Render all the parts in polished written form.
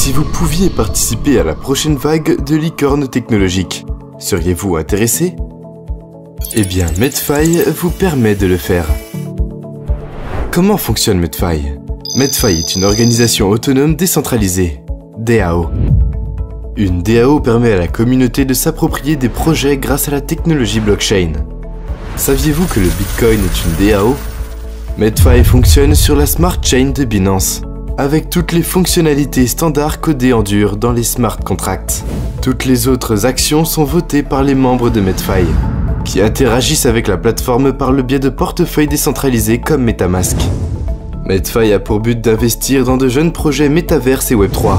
Si vous pouviez participer à la prochaine vague de licornes technologiques, seriez-vous intéressé? Eh bien, Medfy vous permet de le faire. Comment fonctionne Medfy? Medfy est une organisation autonome décentralisée, DAO. Une DAO permet à la communauté de s'approprier des projets grâce à la technologie blockchain. Saviez-vous que le Bitcoin est une DAO? Medfy fonctionne sur la Smart Chain de Binance, avec toutes les fonctionnalités standards codées en dur dans les smart contracts. Toutes les autres actions sont votées par les membres de Medfy, qui interagissent avec la plateforme par le biais de portefeuilles décentralisés comme MetaMask. Medfy a pour but d'investir dans de jeunes projets Metaverse et Web3,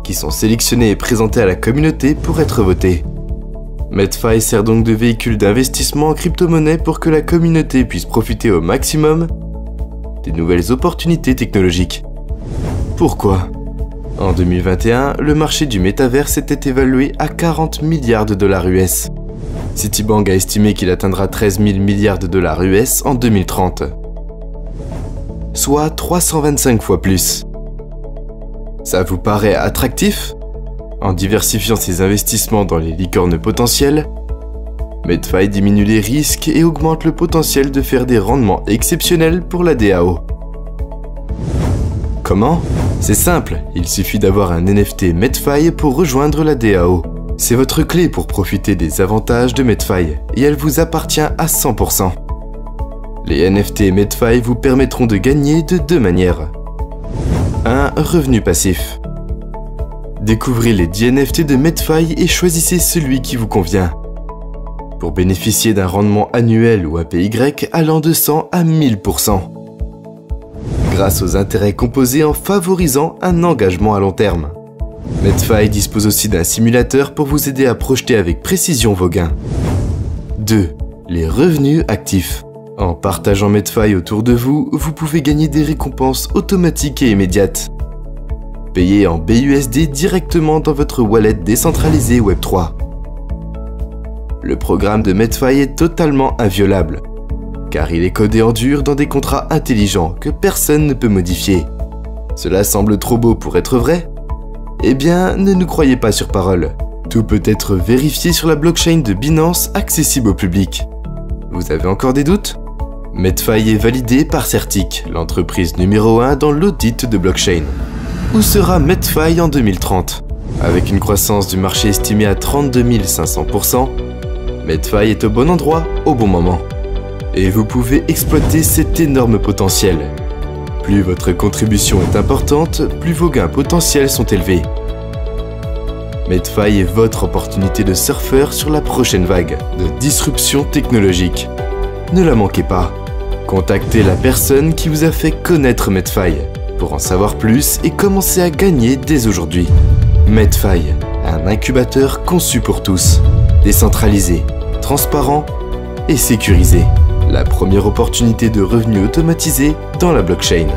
qui sont sélectionnés et présentés à la communauté pour être votés. Medfy sert donc de véhicule d'investissement en crypto-monnaie pour que la communauté puisse profiter au maximum des nouvelles opportunités technologiques. Pourquoi? En 2021, le marché du Metaverse était évalué à 40 milliards de dollars US. Citibank a estimé qu'il atteindra 13 000 milliards de dollars US en 2030, soit 325 fois plus. Ça vous paraît attractif? En diversifiant ses investissements dans les licornes potentielles, Medfy diminue les risques et augmente le potentiel de faire des rendements exceptionnels pour la DAO. Comment? C'est simple, il suffit d'avoir un NFT Medfy pour rejoindre la DAO. C'est votre clé pour profiter des avantages de Medfy et elle vous appartient à 100%. Les NFT Medfy vous permettront de gagner de deux manières. 1. Revenu passif. Découvrez les 10 NFT de Medfy et choisissez celui qui vous convient, pour bénéficier d'un rendement annuel ou APY allant de 100 à 1000%. Grâce aux intérêts composés en favorisant un engagement à long terme. Medfy dispose aussi d'un simulateur pour vous aider à projeter avec précision vos gains. 2. Les revenus actifs. En partageant Medfy autour de vous, vous pouvez gagner des récompenses automatiques et immédiates. Payez en BUSD directement dans votre wallet décentralisé Web3. Le programme de Medfy est totalement inviolable, car il est codé en dur dans des contrats intelligents que personne ne peut modifier. Cela semble trop beau pour être vrai? Eh bien, ne nous croyez pas sur parole. Tout peut être vérifié sur la blockchain de Binance accessible au public. Vous avez encore des doutes? Medfy est validé par Certic, l'entreprise numéro 1 dans l'audit de blockchain. Où sera Medfy en 2030? Avec une croissance du marché estimée à 32 500%, Medfy est au bon endroit, au bon moment. Et vous pouvez exploiter cet énorme potentiel. Plus votre contribution est importante, plus vos gains potentiels sont élevés. Medfy est votre opportunité de surfeur sur la prochaine vague de disruption technologique. Ne la manquez pas. Contactez la personne qui vous a fait connaître Medfy pour en savoir plus et commencer à gagner dès aujourd'hui. Medfy, un incubateur conçu pour tous, décentralisé, transparent et sécurisé. La première opportunité de revenus automatisés dans la blockchain.